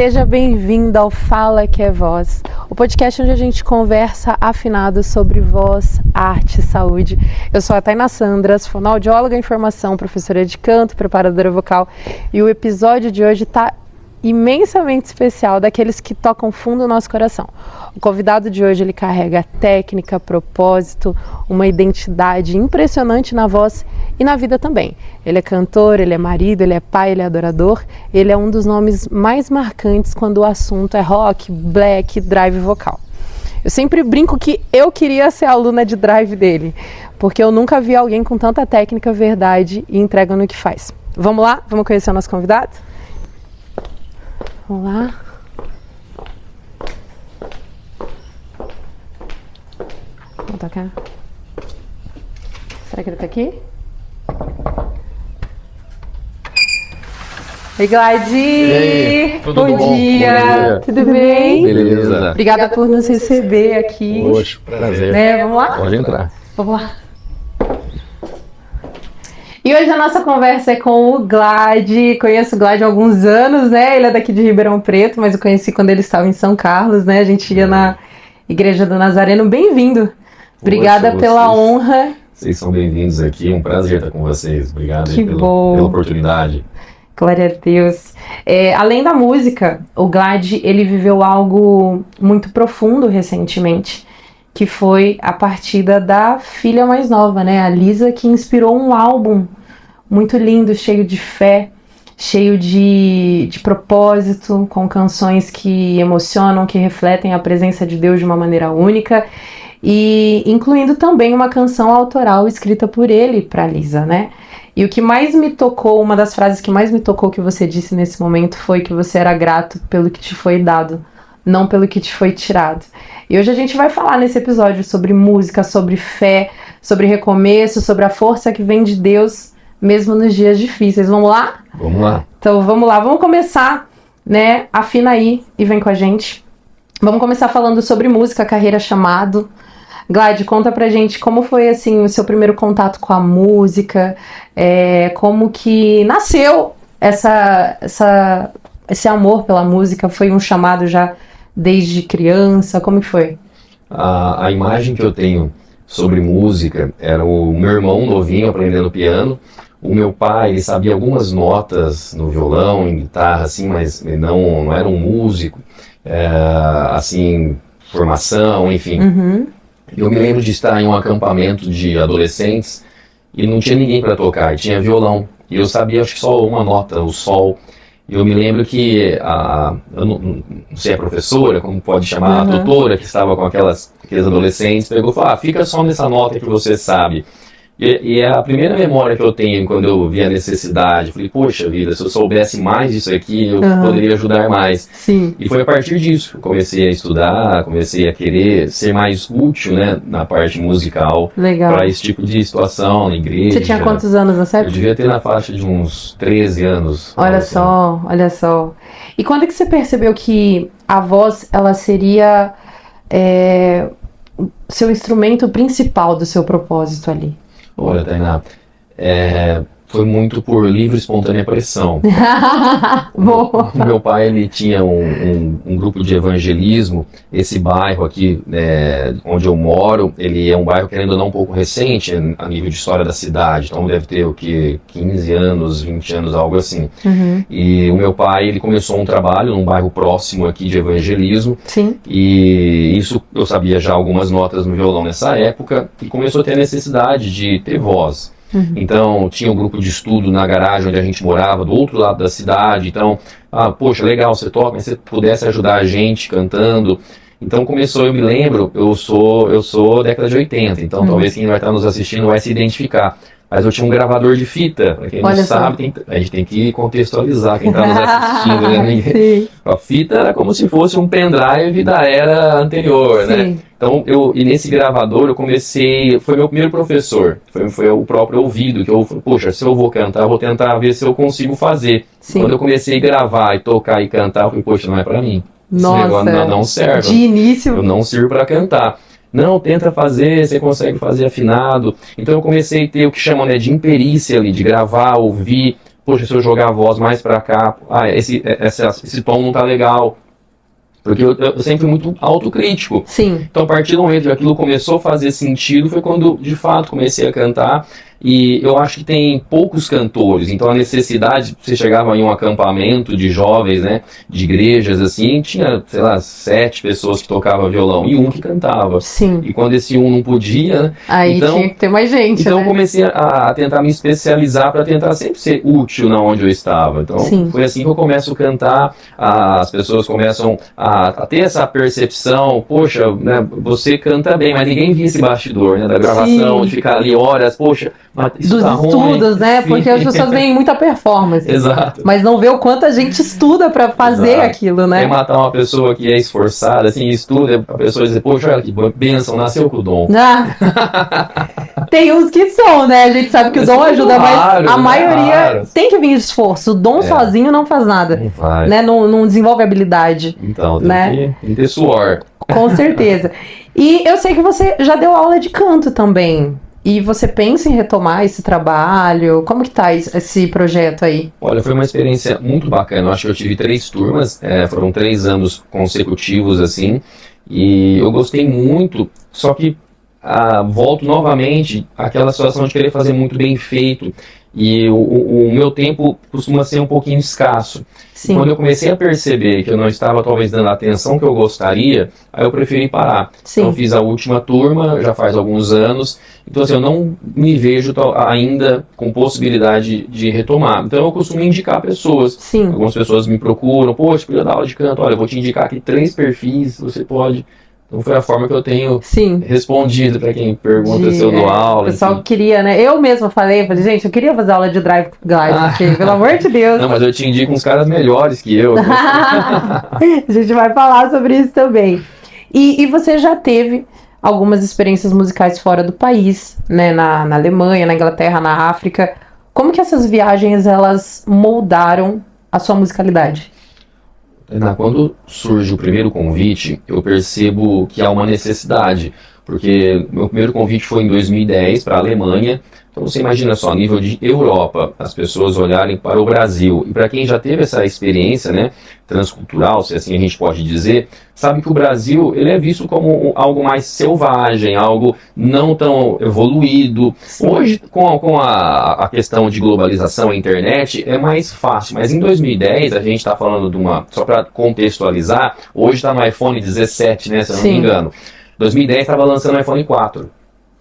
Seja bem-vindo ao Fala Que É Voz, o podcast onde a gente conversa afinado sobre voz, arte e saúde. Eu sou a Tainá Sandras, fonoaudióloga em formação, professora de canto, preparadora vocal, e o episódio de hoje está imensamente especial, daqueles que tocam fundo o nosso coração. O convidado de hoje, ele carrega técnica, propósito, uma identidade impressionante na voz e na vida também. Ele é cantor, ele é marido, ele é pai, ele é adorador, ele é um dos nomes mais marcantes quando o assunto é rock, black, drive vocal. Eu sempre brinco que eu queria ser aluna de drive dele, porque eu nunca vi alguém com tanta técnica, verdade e entrega no que faz. Vamos lá? Vamos conhecer o nosso convidado? Vamos lá. Vamos tocar. Será que ele tá aqui? Oi, Gladi! E aí, tudo bom? Bom dia! Tudo bem? Beleza. Obrigada por nos receber aqui. Poxa, prazer. Vamos lá? Pode entrar. Vamos lá. E hoje a nossa conversa é com o Gladi. Conheço o Gladi há alguns anos, né? Ele é daqui de Ribeirão Preto, mas eu conheci quando ele estava em São Carlos, né? A gente ia na Igreja do Nazareno. Bem-vindo. Obrigada pela honra. Vocês são bem-vindos aqui, um prazer estar com vocês. Obrigado aí pela oportunidade. Glória a Deus. Além da música, o Gladi, ele viveu algo muito profundo recentemente, que foi a partida da filha mais nova, né? A Lisa, que inspirou um álbum muito lindo, cheio de fé, cheio de propósito, com canções que emocionam, que refletem a presença de Deus de uma maneira única, e incluindo também uma canção autoral escrita por ele para Lisa, né? E o que mais me tocou, uma das frases que mais me tocou que você disse nesse momento foi que você era grato pelo que te foi dado, não pelo que te foi tirado. E hoje a gente vai falar nesse episódio sobre música, sobre fé, sobre recomeço, sobre a força que vem de Deus, mesmo nos dias difíceis. Vamos lá? Vamos lá. Então vamos lá, vamos começar, né? Afina aí e vem com a gente. Vamos começar falando sobre música, carreira, chamado. Gladi, conta pra gente como foi assim o seu primeiro contato com a música, como que nasceu esse amor pela música. Foi um chamado já desde criança? Como que foi? A imagem que eu tenho sobre música era o meu irmão novinho aprendendo piano. O meu pai, ele sabia algumas notas no violão, em guitarra, assim, mas não era um músico, assim, formação, enfim. Uhum. Eu me lembro de estar em um acampamento de adolescentes e não tinha ninguém para tocar, tinha violão. E eu sabia, acho que só uma nota, o sol. E eu me lembro que eu não sei a professora, como pode chamar, a tutora que estava com aqueles adolescentes, pegou e falou, fica só nessa nota que você sabe. E é a primeira memória que eu tenho quando eu vi a necessidade. Falei, poxa vida, se eu soubesse mais disso aqui, eu poderia ajudar mais. Sim. E foi a partir disso que eu comecei a estudar, comecei a querer ser mais útil, né, na parte musical. Legal. Para esse tipo de situação na igreja. Você tinha quantos anos nessa época? Eu devia ter na faixa de uns 13 anos. Olha só. E quando é que você percebeu que a voz, ela seria seu instrumento principal do seu propósito ali? Olha, Tainá, foi muito por livre e espontânea pressão. Boa. Meu pai, ele tinha um grupo de evangelismo. Esse bairro aqui, onde eu moro, ele é um bairro, querendo ou não, um pouco recente a nível de história da cidade. Então deve ter, 15 anos, 20 anos, algo assim. Uhum. E o meu pai, ele começou um trabalho num bairro próximo aqui de evangelismo. Sim. E isso, eu sabia já algumas notas no violão nessa época, e começou a ter a necessidade de ter voz. Uhum. Então, tinha um grupo de estudo na garagem onde a gente morava, do outro lado da cidade. Então, poxa, legal, você toca, mas se você pudesse ajudar a gente cantando. Então começou, eu me lembro, eu sou década de 80, então talvez quem vai estar nos assistindo vai se identificar. Mas eu tinha um gravador de fita, pra quem não sabe, a gente tem que contextualizar quem está nos assistindo, né? Sim. A fita era como se fosse um pendrive da era anterior, né? Então, e nesse gravador eu comecei, foi meu primeiro professor, foi o próprio ouvido, que eu falei, poxa, se eu vou cantar, eu vou tentar ver se eu consigo fazer. Sim. Quando eu comecei a gravar e tocar e cantar, eu falei, poxa, não é pra mim. Nossa, não serve. De início. Eu não sirvo pra cantar. Não, tenta fazer, você consegue fazer afinado. Então eu comecei a ter o que chamam, né, de imperícia ali, de gravar, ouvir, poxa, se eu jogar a voz mais pra cá, esse tom não tá legal. Porque eu sempre fui muito autocrítico. Sim. Então, a partir do momento que aquilo começou a fazer sentido, foi quando, de fato, comecei a cantar. E eu acho que tem poucos cantores. Então, a necessidade, você chegava em um acampamento de jovens, né, de igrejas, assim, tinha, sei lá, 7 pessoas que tocavam violão e um que cantava. Sim. E quando esse um não podia, né, aí então, tinha que ter mais gente, então né? eu comecei a tentar me especializar para tentar sempre ser útil na onde eu estava. Então, foi assim que eu começo a cantar, as pessoas começam a ter essa percepção, poxa, né, você canta bem, mas ninguém via esse bastidor, né, da gravação, de ficar ali horas, poxa, mas isso dos tá estudos, ruim. né, porque as pessoas veem muita performance. Exato. Mas não vê o quanto a gente estuda para fazer aquilo, né? Quer matar uma pessoa que é esforçada, assim, estuda, a pessoa diz, poxa, olha que bênção, nasceu com o dom. Tem uns que são, né? A gente sabe que o dom ajuda, mas a maioria tem que vir de esforço. O dom sozinho não faz nada. Não faz. Né? Não desenvolve habilidade. Então, né? tem que ter suor. Com certeza. E eu sei que você já deu aula de canto também. E você pensa em retomar esse trabalho? Como que tá esse projeto aí? Olha, foi uma experiência muito bacana. Eu acho que eu tive 3 turmas, foram 3 anos consecutivos, assim, e eu gostei muito, só que volto novamente àquela situação de querer fazer muito bem feito. E o meu tempo costuma ser um pouquinho escasso. Sim. Quando eu comecei a perceber que eu não estava talvez dando a atenção que eu gostaria, aí eu preferi parar. Sim. Então eu fiz a última turma, já faz alguns anos, então assim, eu não me vejo ainda com possibilidade de retomar. Então eu costumo indicar pessoas. Sim. Algumas pessoas me procuram, poxa, queria dar aula de canto, olha, eu vou te indicar aqui 3 perfis, você pode... Então foi a forma que eu tenho respondido para quem pergunta se eu dou aula. O pessoal queria, né? Eu mesma falei, gente, eu queria fazer aula de drive glide, porque, pelo amor de Deus. Não, mas eu te indico uns caras melhores que eu. A gente vai falar sobre isso também. E você já teve algumas experiências musicais fora do país, né? Na Alemanha, na Inglaterra, na África. Como que essas viagens, elas moldaram a sua musicalidade? Quando surge o primeiro convite, eu percebo que há uma necessidade, porque meu primeiro convite foi em 2010 para a Alemanha. Então você imagina só, a nível de Europa, as pessoas olharem para o Brasil. E para quem já teve essa experiência, né, transcultural, se assim a gente pode dizer, sabe que o Brasil ele é visto como algo mais selvagem, algo não tão evoluído. Sim. Hoje, com a questão de globalização, a internet, é mais fácil. Mas em 2010, a gente está falando de só para contextualizar, hoje está no iPhone 17, né, se eu não me engano. 2010 estava lançando o iPhone 4.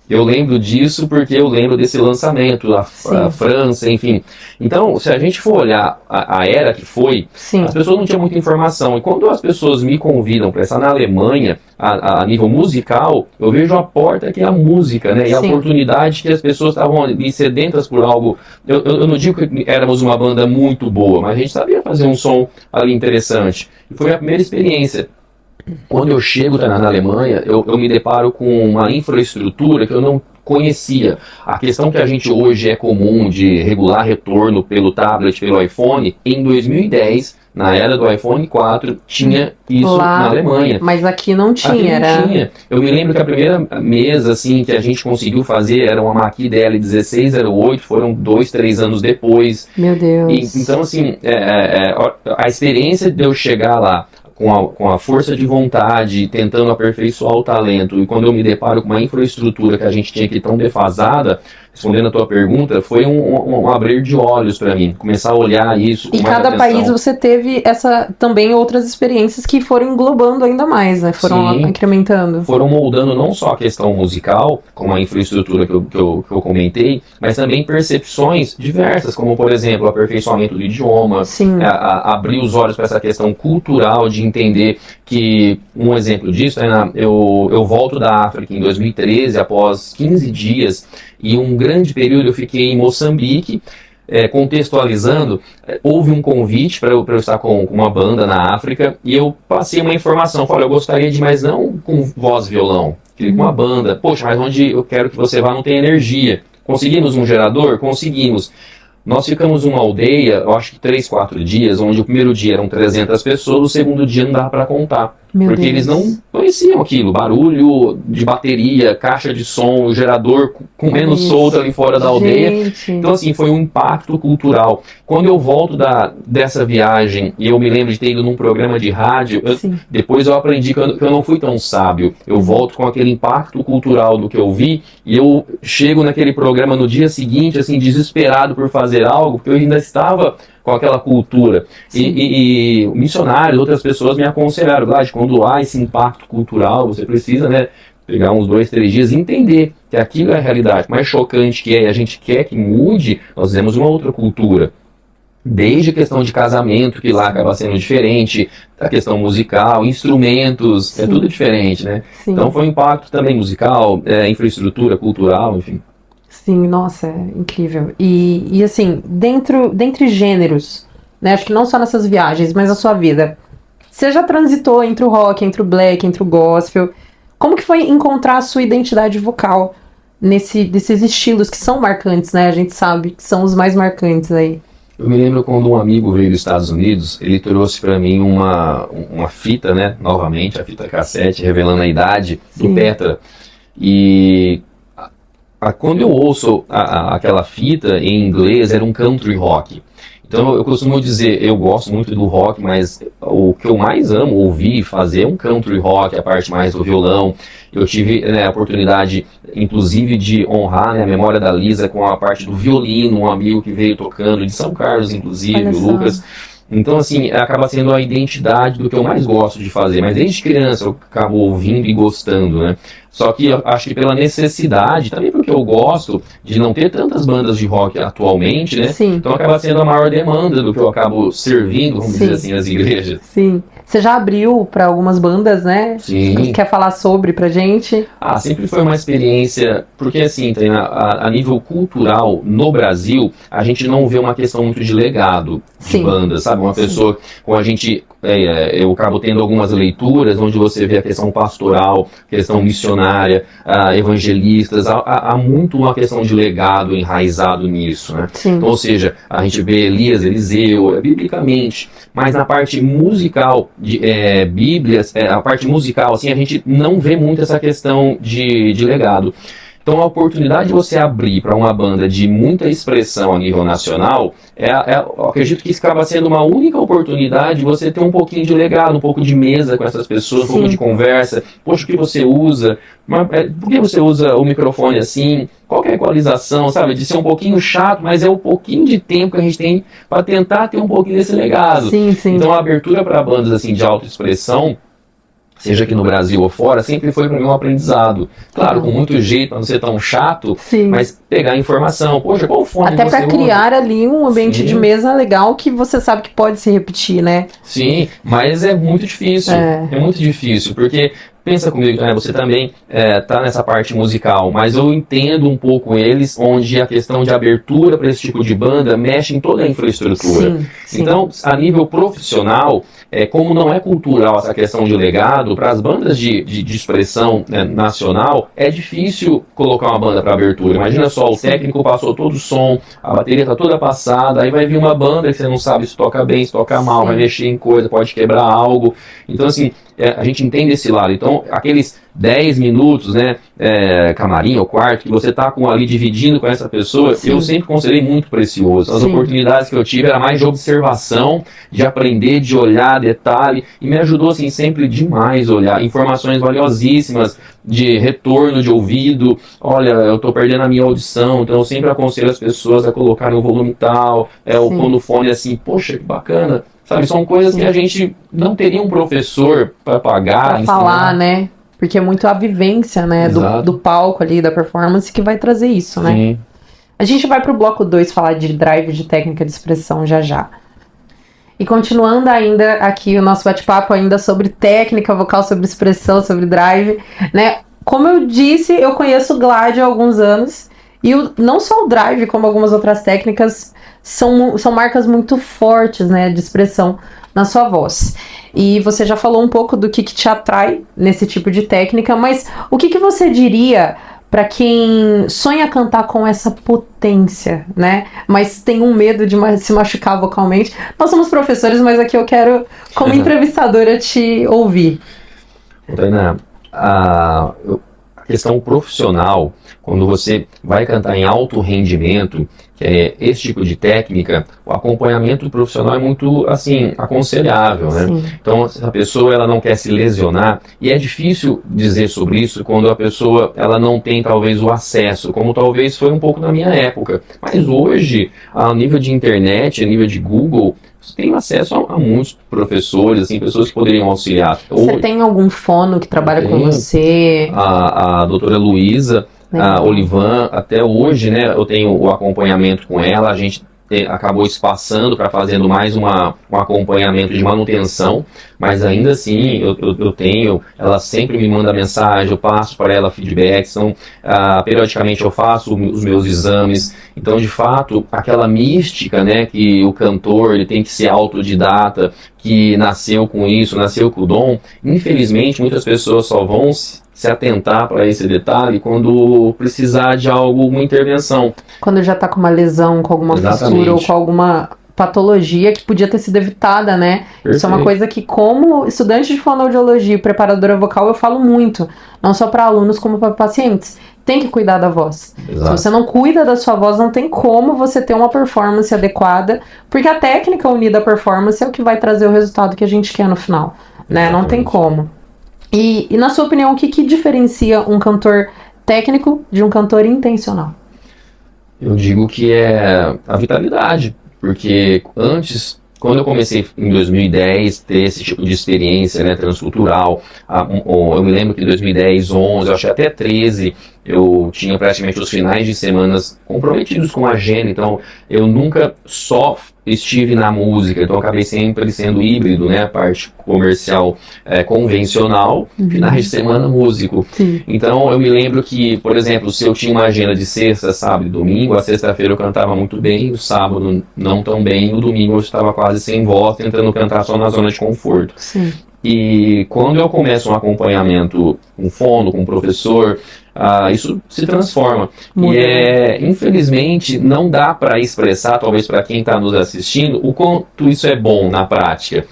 Eu lembro disso porque eu lembro desse lançamento, a França, enfim. Então, se a gente for olhar a era que foi, as pessoas não tinham muita informação. E quando as pessoas me convidam para estar na Alemanha, a nível musical, eu vejo a porta que é a música, né? E a oportunidade que as pessoas estavam ali sedentas por algo. Eu não digo que éramos uma banda muito boa, mas a gente sabia fazer um som ali interessante. E foi a primeira experiência. Quando eu chego na Alemanha, eu me deparo com uma infraestrutura que eu não conhecia. A questão que a gente hoje é comum de regular retorno pelo tablet, pelo iPhone, em 2010, na era do iPhone 4, tinha isso na Alemanha. Mas aqui não tinha, não tinha. Eu me lembro que a primeira mesa assim, que a gente conseguiu fazer era uma Mackie DL1608, foram 2, 3 anos depois. Meu Deus. Então, assim, a experiência de eu chegar lá, com a força de vontade, tentando aperfeiçoar o talento, e quando eu me deparo com uma infraestrutura que a gente tinha aqui tão defasada, respondendo a tua pergunta, foi um abrir de olhos para mim, começar a olhar isso com mais atenção. E cada país você teve também outras experiências que foram englobando ainda mais, né? Foram incrementando. Foram moldando não só a questão musical, como a infraestrutura que eu comentei, mas também percepções diversas, como por exemplo, o aperfeiçoamento do idioma, abrir os olhos para essa questão cultural de entender que, um exemplo disso, eu volto da África em 2013, após 15 dias, e um grande período eu fiquei em Moçambique. Contextualizando, houve um convite para eu estar com uma banda na África, e eu passei uma informação, falei, eu gostaria de, mas não com voz e violão, queria com uma banda. Poxa, mas onde eu quero que você vá não tem energia. Conseguimos um gerador? Conseguimos. Nós ficamos numa aldeia, eu acho que 3, 4 dias, onde o primeiro dia eram 300 pessoas, o segundo dia não dava para contar. Meu Porque Deus. eles não conheciam aquilo, barulho de bateria, caixa de som, gerador comendo Isso. solto ali fora da aldeia. Gente. Então, assim, foi um impacto cultural. Quando eu volto dessa viagem, e eu me lembro de ter ido num programa de rádio, Sim. depois eu aprendi que eu não fui tão sábio. Eu volto com aquele impacto cultural do que eu vi, e eu chego naquele programa no dia seguinte, assim, desesperado por fazer algo, porque eu ainda estava com aquela cultura. E missionários, outras pessoas me aconselharam, Glad, quando há esse impacto cultural, você precisa, né, pegar uns 2, 3 dias e entender que aquilo é a realidade. Mais chocante que é, e a gente quer que mude, nós temos uma outra cultura. Desde a questão de casamento, que lá acaba sendo diferente, a questão musical, instrumentos, é tudo diferente, né? Sim. Então foi um impacto também musical, infraestrutura cultural, enfim. Sim, nossa, é incrível. E assim, dentre gêneros, né? Acho que não só nessas viagens, mas na sua vida. Você já transitou entre o rock, entre o black, entre o gospel. Como que foi encontrar a sua identidade vocal desses estilos que são marcantes, né? A gente sabe que são os mais marcantes aí. Eu me lembro quando um amigo veio dos Estados Unidos, ele trouxe para mim uma fita, né? Novamente, a fita cassete, revelando a idade do Petra. E quando eu ouço aquela fita em inglês, era um country rock. Então eu costumo dizer, eu gosto muito do rock, mas o que eu mais amo ouvir e fazer é um country rock, a parte mais do violão. Eu tive, né, a oportunidade, inclusive, de honrar, né, a memória da Lisa com a parte do violino, um amigo que veio tocando, de São Carlos, inclusive, o Lucas. Então, assim, acaba sendo a identidade do que eu mais gosto de fazer. Mas desde criança eu acabo ouvindo e gostando, né? Só que eu acho que pela necessidade, também porque eu gosto de não ter tantas bandas de rock atualmente, né? Sim. Então acaba sendo a maior demanda do que eu acabo servindo, vamos dizer assim, as igrejas. Sim. Você já abriu para algumas bandas, né? Sim. Quer falar sobre pra gente? Sempre foi uma experiência, porque assim, a nível cultural, no Brasil, a gente não vê uma questão muito de legado de bandas, sabe? Uma pessoa com a gente, eu acabo tendo algumas leituras onde você vê a questão pastoral, questão missionária, evangelistas, há muito uma questão de legado enraizado nisso, né? Então, ou seja, a gente vê Elias, Eliseu, biblicamente, mas na parte musical, Bíblias, a parte musical, assim, a gente não vê muito essa questão de legado. Então a oportunidade de você abrir para uma banda de muita expressão a nível nacional, eu acredito que isso acaba sendo uma única oportunidade de você ter um pouquinho de legado, um pouco de mesa com essas pessoas, um pouco de conversa. Poxa, o que você usa? Por que você usa o microfone assim? Qual que é a equalização, sabe? De ser um pouquinho chato, mas é um pouquinho de tempo que a gente tem para tentar ter um pouquinho desse legado. Sim. Então a abertura para bandas assim de autoexpressão, seja aqui no Brasil ou fora, sempre foi para mim um aprendizado. Claro, com muito jeito, para não ser tão chato, mas pegar informação. Poxa, qual fone até para criar ali um ambiente de mesa legal que você sabe que pode se repetir, né? Sim, mas é muito difícil. É muito difícil, porque pensa comigo, né, você também tá nessa parte musical, mas eu entendo um pouco eles, onde a questão de abertura para esse tipo de banda mexe em toda a infraestrutura. Sim. Então, a nível profissional, como não é cultural essa questão de legado, para as bandas de expressão, né, nacional, é difícil colocar uma banda para abertura. Imagina só, o técnico passou todo o som, a bateria está toda passada, aí vai vir uma banda que você não sabe se toca bem, se toca mal, vai mexer em coisa, pode quebrar algo. Então, assim, a gente entende esse lado. Então, aqueles 10 minutos, né, camarim ou quarto, que você tá ali dividindo com essa pessoa, eu sempre considerei muito precioso. As oportunidades que eu tive era mais de observação, de aprender, de olhar detalhe, e me ajudou, assim, sempre demais olhar. Informações valiosíssimas, de retorno de ouvido. Olha, eu tô perdendo a minha audição, então eu sempre aconselho as pessoas a colocarem o volume tal, ou quando o fone assim, poxa, que bacana. Sabe, são coisas que a gente não teria um professor para pagar, pra falar, né? Porque é muito a vivência, né, do palco ali, da performance, que vai trazer isso, né? Sim. A gente vai pro bloco 2 falar de drive, de técnica de expressão já. E continuando ainda aqui o nosso bate-papo ainda sobre técnica vocal, sobre expressão, sobre drive, né? Como eu disse, eu conheço o Glad há alguns anos, e não só o drive, como algumas outras técnicas, são marcas muito fortes, né, de expressão na sua voz. E você já falou um pouco do que te atrai nesse tipo de técnica, mas o que você diria para quem sonha cantar com essa potência, né? Mas tem um medo de se machucar vocalmente. Nós somos professores, mas aqui eu quero, como entrevistadora, te ouvir. Tainá, a questão profissional, quando você vai cantar em alto rendimento, que é esse tipo de técnica, o acompanhamento profissional é muito, assim, aconselhável, né? Sim. Então, se a pessoa ela não quer se lesionar, e é difícil dizer sobre isso quando a pessoa ela não tem, talvez, o acesso, como talvez foi um pouco na minha época. Mas hoje, a nível de internet, a nível de Google, você tem acesso a muitos professores, assim, pessoas que poderiam auxiliar. Você tem algum fono que trabalha com você? A doutora Luísa, a Olivan, até hoje, né, eu tenho o acompanhamento com ela, a gente acabou espaçando para fazendo mais um acompanhamento de manutenção, mas ainda assim eu tenho, ela sempre me manda mensagem, eu passo para ela feedbacks, então periodicamente eu faço os meus exames, então de fato aquela mística, né, que o cantor ele tem que ser autodidata, que nasceu com isso, nasceu com o dom, infelizmente muitas pessoas só vão se atentar para esse detalhe quando precisar de uma intervenção. Quando já está com uma lesão, com alguma fissura ou com alguma patologia que podia ter sido evitada, né? Perfeito. Isso é uma coisa que, como estudante de fonoaudiologia e preparadora vocal, eu falo muito, não só para alunos como para pacientes. Tem que cuidar da voz. Exato. Se você não cuida da sua voz, não tem como você ter uma performance adequada, porque a técnica unida à performance é o que vai trazer o resultado que a gente quer no final, né? Exatamente. Não tem como. E na sua opinião, o que diferencia um cantor técnico de um cantor intencional? Eu digo que é a vitalidade, porque antes, quando eu comecei em 2010 ter esse tipo de experiência, né, transcultural, eu me lembro que em 2010, 11, eu achei até 13, eu tinha praticamente os finais de semanas comprometidos com a agenda, então eu nunca só estive na música, então eu acabei sempre sendo híbrido, né, a parte comercial convencional, finais de semana músico. Sim. Então eu me lembro que, por exemplo, se eu tinha uma agenda de sexta, sábado e domingo, a sexta-feira eu cantava muito bem, o sábado não tão bem, no domingo eu estava quase sem voz, tentando cantar só na zona de conforto. Sim. E quando eu começo um acompanhamento com fono, com professor, isso se transforma. Muito. E infelizmente não dá para expressar, talvez para quem está nos assistindo, o quanto isso é bom na prática.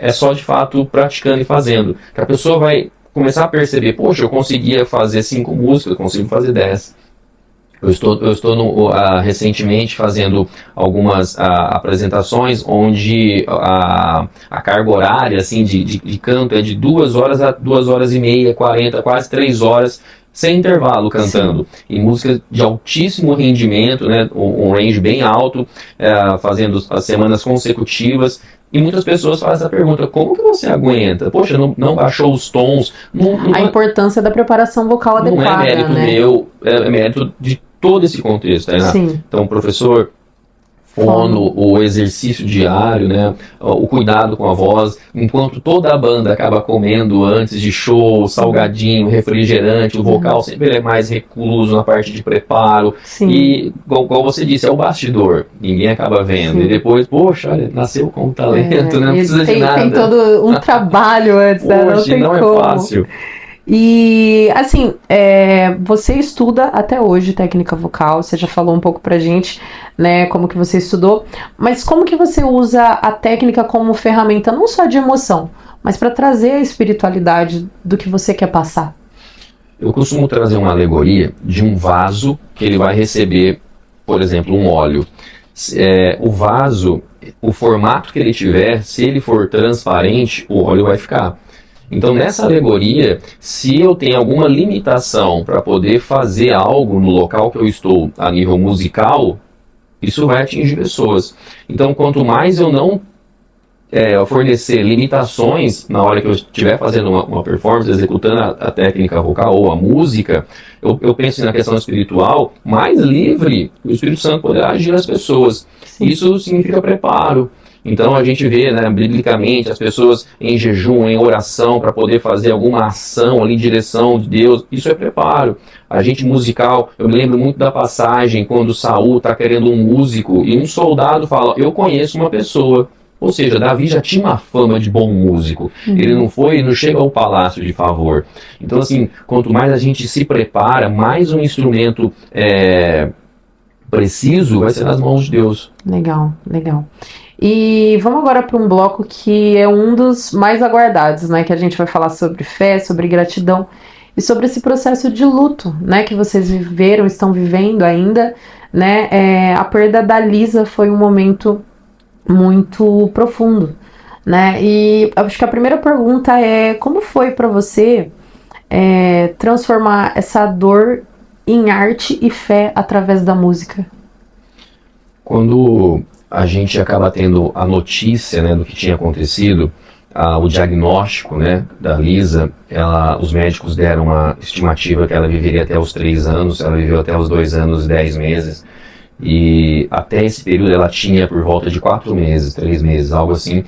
É só de fato praticando e fazendo. Que a pessoa vai começar a perceber, poxa, eu conseguia fazer 5 músicas, eu consigo fazer 10. Eu estou recentemente fazendo algumas apresentações onde a carga horária assim, de canto é de 2 horas a 2 horas e meia, 40, quase 3 horas, sem intervalo cantando. Sim. Em músicas de altíssimo rendimento, né, um range bem alto, fazendo as semanas consecutivas. E muitas pessoas fazem essa pergunta, como que você aguenta? Poxa, não baixou os tons? A importância da preparação vocal adequada, não é mérito meu, é mérito de todo esse contexto, né? Sim. Então, professor, fono, o exercício diário, né? O cuidado com a voz, enquanto toda a banda acaba comendo antes de show, salgadinho, refrigerante, o vocal sempre é mais recluso na parte de preparo. Sim. E, igual você disse, é o bastidor, ninguém acaba vendo. Sim. E depois, poxa, olha, nasceu com talento, né? Não precisa de nada. Tem todo um trabalho antes, né? Não é fácil. E, assim, você estuda até hoje técnica vocal, você já falou um pouco pra gente, né, como que você estudou, mas como que você usa a técnica como ferramenta não só de emoção, mas para trazer a espiritualidade do que você quer passar? Eu costumo trazer uma alegoria de um vaso que ele vai receber, por exemplo, um óleo. O vaso, o formato que ele tiver, se ele for transparente, o óleo vai ficar. Então, nessa alegoria, se eu tenho alguma limitação para poder fazer algo no local que eu estou a nível musical, isso vai atingir pessoas. Então, quanto mais eu não fornecer limitações na hora que eu estiver fazendo uma performance, executando a técnica vocal ou a música, eu penso na questão espiritual, mais livre o Espírito Santo poderá agir nas pessoas. Sim. Isso significa preparo. Então a gente vê, né, biblicamente, as pessoas em jejum, em oração, para poder fazer alguma ação ali em direção de Deus. Isso é preparo. A gente musical, eu me lembro muito da passagem quando Saul está querendo um músico e um soldado fala, eu conheço uma pessoa. Ou seja, Davi já tinha uma fama de bom músico. Ele não chega ao palácio de favor. Então, assim, quanto mais a gente se prepara, mais um instrumento preciso vai ser nas mãos de Deus. Legal, legal. E vamos agora para um bloco que é um dos mais aguardados, né? Que a gente vai falar sobre fé, sobre gratidão e sobre esse processo de luto, né? Que vocês viveram, estão vivendo ainda, né? A perda da Lisa foi um momento muito profundo, né? E acho que a primeira pergunta é: como foi para você transformar essa dor em arte e fé através da música? Quando a gente acaba tendo a notícia, né, do que tinha acontecido, o diagnóstico, né, da Lisa, os médicos deram uma estimativa que ela viveria até os 3 anos, ela viveu até os 2 anos e 10 meses, e até esse período ela tinha por volta de 4 meses, 3 meses, algo assim,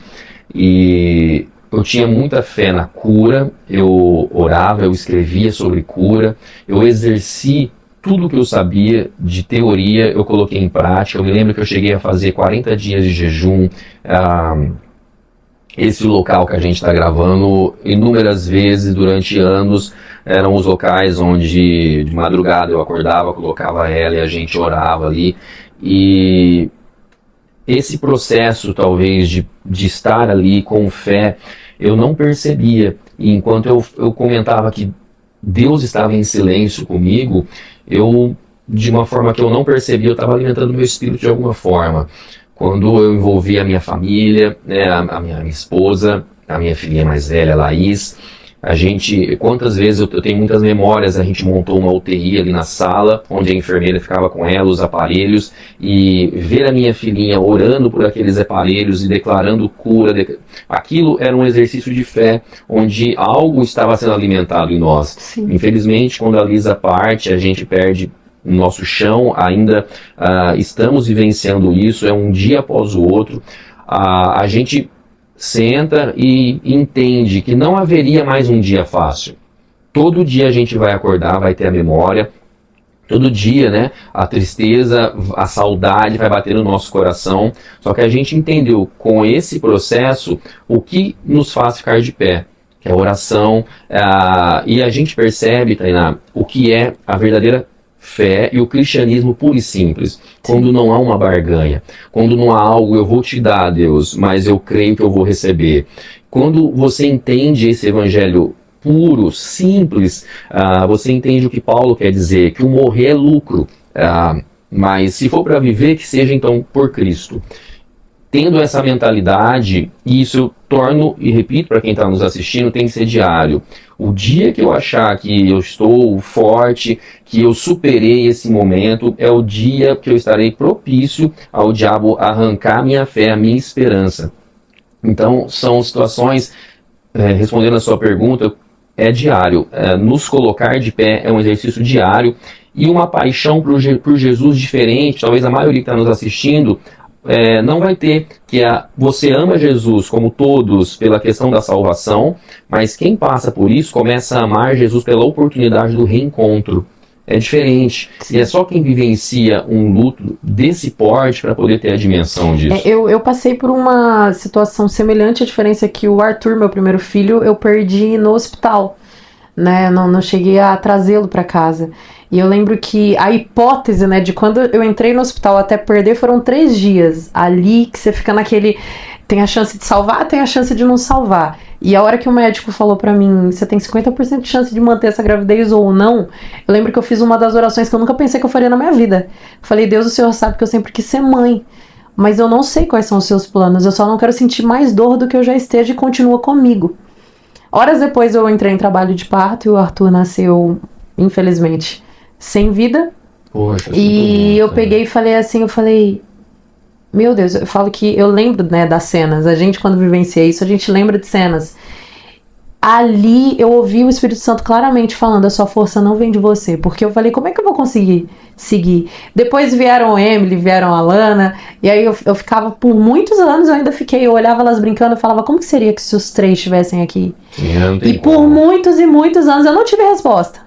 e eu tinha muita fé na cura, eu orava, eu escrevia sobre cura, eu exerci tudo que eu sabia de teoria, eu coloquei em prática. Eu me lembro que eu cheguei a fazer 40 dias de jejum. Esse local que a gente está gravando, inúmeras vezes durante anos, eram os locais onde de madrugada eu acordava, colocava ela e a gente orava ali. E esse processo, talvez, de estar ali com fé, eu não percebia. E enquanto eu comentava que Deus estava em silêncio comigo, eu, de uma forma que eu não percebia, eu estava alimentando meu espírito de alguma forma. Quando eu envolvi a minha família, né, a minha esposa, a minha filhinha mais velha, Laís, quantas vezes eu tenho muitas memórias, a gente montou uma UTI ali na sala, onde a enfermeira ficava com ela, os aparelhos, e ver a minha filhinha orando por aqueles aparelhos e declarando cura, aquilo era um exercício de fé, onde algo estava sendo alimentado em nós. Sim. Infelizmente, quando a Lisa parte, a gente perde o nosso chão, ainda estamos vivenciando isso, é um dia após o outro, a gente senta e entende que não haveria mais um dia fácil. Todo dia a gente vai acordar, vai ter a memória, todo dia, né, a tristeza, a saudade vai bater no nosso coração, só que a gente entendeu com esse processo o que nos faz ficar de pé, que é a oração, e a gente percebe, Tainá, o que é a verdadeira fé e o cristianismo puro e simples. Quando não há uma barganha, quando não há algo, eu vou te dar, Deus, mas eu creio que eu vou receber. Quando você entende esse evangelho puro, simples, você entende o que Paulo quer dizer, que o morrer é lucro, mas se for para viver, que seja então por Cristo. Tendo essa mentalidade, isso eu torno, e repito para quem está nos assistindo, tem que ser diário. O dia que eu achar que eu estou forte, que eu superei esse momento, é o dia que eu estarei propício ao diabo arrancar minha fé, a minha esperança. Então, são situações, respondendo a sua pergunta, é diário. Nos colocar de pé é um exercício diário, e uma paixão por Jesus diferente, talvez a maioria que está nos assistindo, não vai ter, que você ama Jesus como todos pela questão da salvação, mas quem passa por isso começa a amar Jesus pela oportunidade do reencontro. É diferente. E é só quem vivencia um luto desse porte para poder ter a dimensão disso. Eu passei por uma situação semelhante, a diferença é que o Arthur, meu primeiro filho, eu perdi no hospital, né? Não cheguei a trazê-lo para casa. E eu lembro que a hipótese, né, de quando eu entrei no hospital até perder foram 3 dias. Ali que você fica naquele... Tem a chance de salvar, tem a chance de não salvar. E a hora que o médico falou pra mim, você tem 50% de chance de manter essa gravidez ou não, eu lembro que eu fiz uma das orações que eu nunca pensei que eu faria na minha vida. Falei, Deus, o Senhor sabe que eu sempre quis ser mãe, mas eu não sei quais são os seus planos, eu só não quero sentir mais dor do que eu já esteja e continua comigo. Horas depois eu entrei em trabalho de parto e o Arthur nasceu, infelizmente, sem vida. Poxa, e eu peguei e falei assim, meu Deus, eu falo que eu lembro, né, das cenas. A gente, quando vivencia isso, a gente lembra de cenas. Ali eu ouvi o Espírito Santo claramente falando, a sua força não vem de você. Porque eu falei, como é que eu vou conseguir seguir? Depois vieram a Emily, vieram a Lana, e aí eu ficava, por muitos anos eu ainda fiquei, eu olhava elas brincando e falava, como que seria que se os 3 estivessem aqui? E por muitos e muitos anos eu não tive resposta.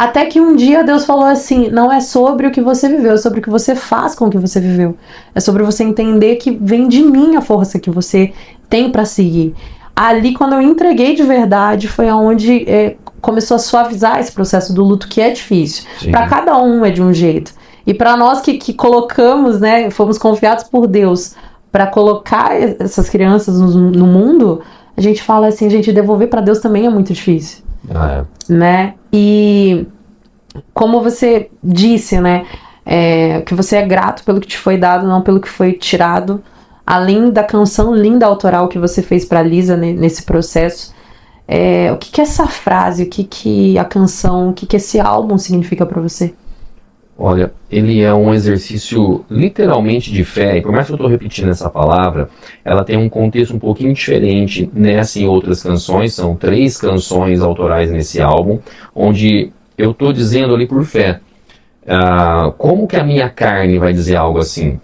Até que um dia Deus falou assim, não é sobre o que você viveu, é sobre o que você faz com o que você viveu. É sobre você entender que vem de mim a força que você tem para seguir. Ali, quando eu entreguei de verdade, foi onde começou a suavizar esse processo do luto, que é difícil. Para cada um é de um jeito. E para nós que colocamos, né, fomos confiados por Deus para colocar essas crianças no mundo, a gente fala assim, gente, devolver para Deus também é muito difícil. Né? E como você disse, né, que você é grato pelo que te foi dado, não pelo que foi tirado, além da canção linda autoral que você fez para Lisa nesse processo, o que essa frase, o que a canção, o que esse álbum significa para você? Olha, ele é um exercício literalmente de fé, e por mais que eu estou repetindo essa palavra, ela tem um contexto um pouquinho diferente nessa e outras canções. São 3 canções autorais nesse álbum, onde eu estou dizendo ali por fé. Como que a minha carne vai dizer algo assim?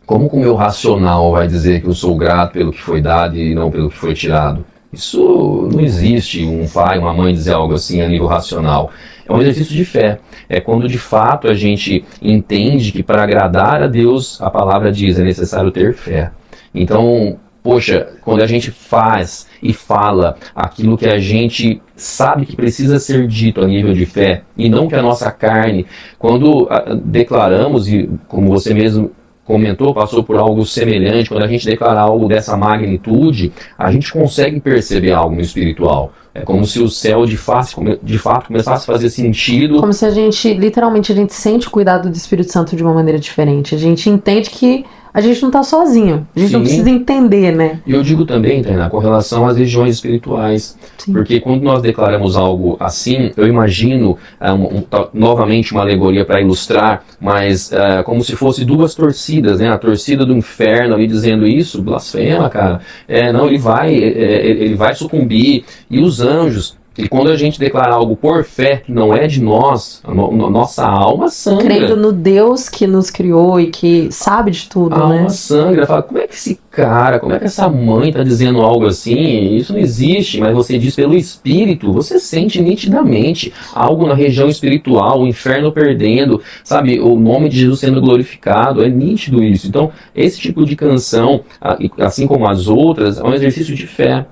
Como que o meu racional vai dizer que eu sou grato pelo que foi dado e não pelo que foi tirado? Isso não existe um pai, uma mãe dizer algo assim a nível racional. É um exercício de fé. É quando de fato a gente entende que para agradar a Deus, a palavra diz, é necessário ter fé. Então, poxa, quando a gente faz e fala aquilo que a gente sabe que precisa ser dito a nível de fé, e não que a nossa carne, quando declaramos, e como você mesmo comentou, passou por algo semelhante, quando a gente declara algo dessa magnitude, a gente consegue perceber algo no espiritual. É como se o céu de fato começasse a fazer sentido. Como se a gente, literalmente, a gente sente o cuidado do Espírito Santo de uma maneira diferente. A gente entende que a gente não está sozinho. A gente não precisa entender, né? E eu digo também, Tainá, com relação às regiões espirituais. Sim. Porque quando nós declaramos algo assim, eu imagino, novamente uma alegoria para ilustrar, mas como se fosse 2 torcidas, né? A torcida do inferno ali dizendo isso, blasfema, cara. Não, ele vai sucumbir. E os anjos. E quando a gente declara algo por fé que não é de nós, a nossa alma sangra. Crendo no Deus que nos criou e que sabe de tudo, a né? alma sangra. Fala, como é que esse cara, como é que essa mãe está dizendo algo assim? Isso não existe, mas você diz pelo Espírito, você sente nitidamente algo na região espiritual, o inferno perdendo, sabe? O nome de Jesus sendo glorificado, é nítido isso. Então, esse tipo de canção, assim como as outras, é um exercício de fé.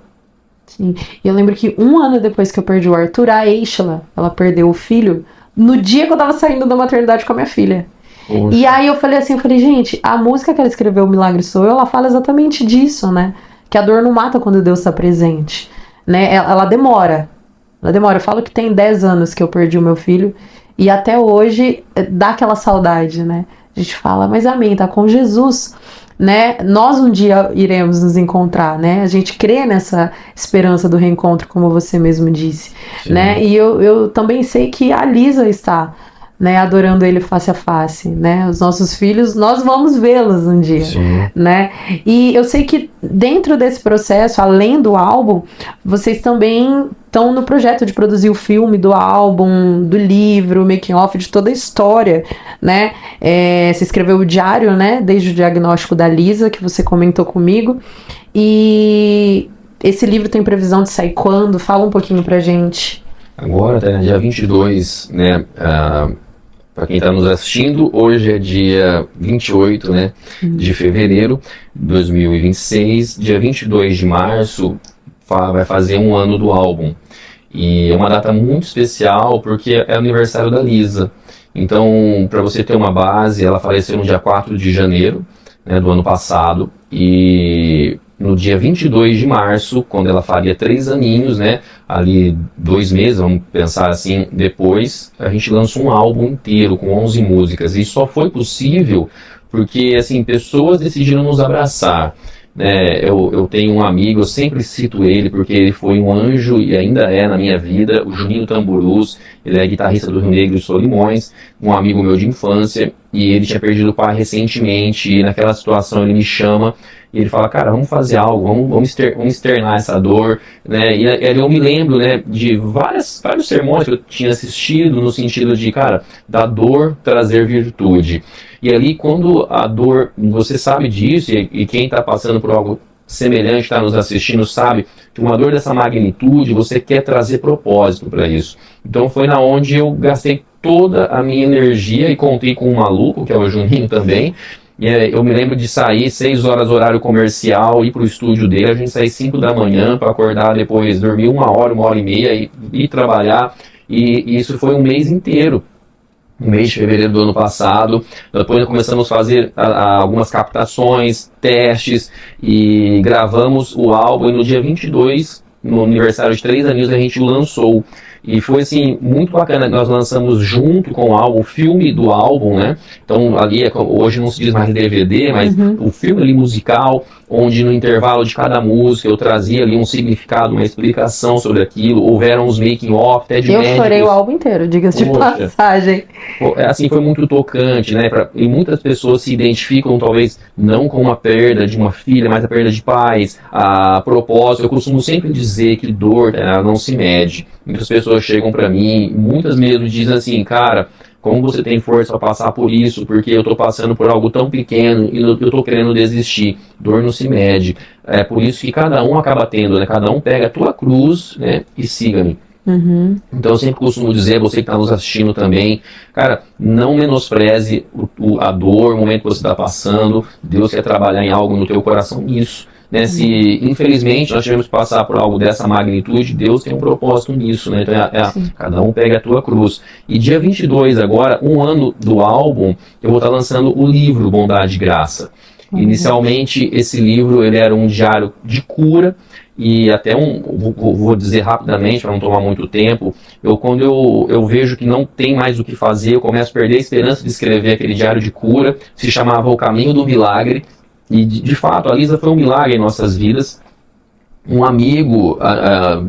Sim. E eu lembro que 1 ano depois que eu perdi o Arthur, a Eichela, ela perdeu o filho no dia que eu tava saindo da maternidade com a minha filha. Poxa. E aí eu falei, gente, a música que ela escreveu, O Milagre Sou Eu, ela fala exatamente disso, né? Que a dor não mata quando Deus está presente, né? Ela demora. Eu falo que tem 10 anos que eu perdi o meu filho e até hoje dá aquela saudade, né? A gente fala, mas amém, tá com Jesus, né? Nós um dia iremos nos encontrar, né? A gente crê nessa esperança do reencontro, como você mesmo disse. Sim. Né? E eu também sei que a Lisa está, né, adorando ele face a face, né? Os nossos filhos, nós vamos vê-los um dia. Sim. Né? E eu sei que dentro desse processo, além do álbum, vocês também estão no projeto de produzir o filme do álbum, do livro, o making off, de toda a história, né? Você escreveu o diário, né? Desde o diagnóstico da Lisa, que você comentou comigo. E esse livro tem previsão de sair quando? Fala um pouquinho pra gente. Agora, tá, dia 22, né? Para quem está nos assistindo, hoje é dia 28, né, de fevereiro de 2026. Dia 22 de março vai fazer 1 ano do álbum. E é uma data muito especial porque é aniversário da Lisa. Então, para você ter uma base, ela faleceu no dia 4 de janeiro, né, do ano passado. E no dia 22 de março, quando ela faria 3 aninhos, né, ali 2 meses, vamos pensar assim, depois, a gente lança um álbum inteiro com 11 músicas. E só foi possível porque, assim, pessoas decidiram nos abraçar. Eu tenho um amigo, eu sempre cito ele porque ele foi um anjo e ainda é na minha vida, o Juninho Tamburus. Ele é guitarrista do Rio Negro e Solimões, um amigo meu de infância, e ele tinha perdido o pai recentemente, e naquela situação ele me chama e ele fala, cara, vamos fazer algo, vamos externar essa dor, né? E eu me lembro, né, de vários sermões que eu tinha assistido no sentido de, cara, da dor trazer virtude. E ali, quando a dor, você sabe disso, e quem está passando por algo semelhante está nos assistindo sabe que uma dor dessa magnitude, você quer trazer propósito para isso. Então foi na onde eu gastei toda a minha energia e contei com um maluco, que é o Juninho também. Eu me lembro de sair 6 horas horário comercial, ir para o estúdio dele, a gente sair 5 da manhã para acordar depois, dormir 1 hora e ir trabalhar. E isso foi um mês inteiro. No mês de fevereiro do ano passado, depois começamos a fazer algumas captações, testes e gravamos o álbum e no dia 22, no aniversário de 3 aninhos, a gente lançou. E foi assim, muito bacana, nós lançamos junto com o álbum, o filme do álbum, né? Então ali, hoje não se diz mais DVD, mas o filme ali musical, onde no intervalo de cada música eu trazia ali um significado, uma explicação sobre aquilo, houveram os making of, até de médicos. Eu chorei o álbum inteiro, diga-se de passagem. Assim, foi muito tocante, né? E muitas pessoas se identificam, talvez, não com uma perda de uma filha, mas a perda de pais, a propósito. Eu costumo sempre dizer que dor, ela não se mede. Muitas pessoas chegam para mim, muitas mesmo dizem assim, cara, como você tem força para passar por isso, porque eu estou passando por algo tão pequeno e eu estou querendo desistir. Dor não se mede. É por isso que cada um acaba tendo, né? Cada um pega a tua cruz, né? E siga-me. Então eu sempre costumo dizer, você que está nos assistindo também, cara, não menospreze a dor, o momento que você está passando. Deus quer trabalhar em algo no teu coração nisso. Né, se infelizmente nós tivemos que passar por algo dessa magnitude, Deus tem um propósito nisso, né? Então cada um pega a tua cruz. E dia 22 agora, 1 ano do álbum, eu vou estar lançando o livro Bondade e Graça. Inicialmente esse livro ele era um diário de cura e até vou dizer rapidamente para não tomar muito tempo, quando eu vejo que não tem mais o que fazer, eu começo a perder a esperança de escrever aquele diário de cura, se chamava O Caminho do Milagre. E de fato, a Lisa foi um milagre em nossas vidas. Um amigo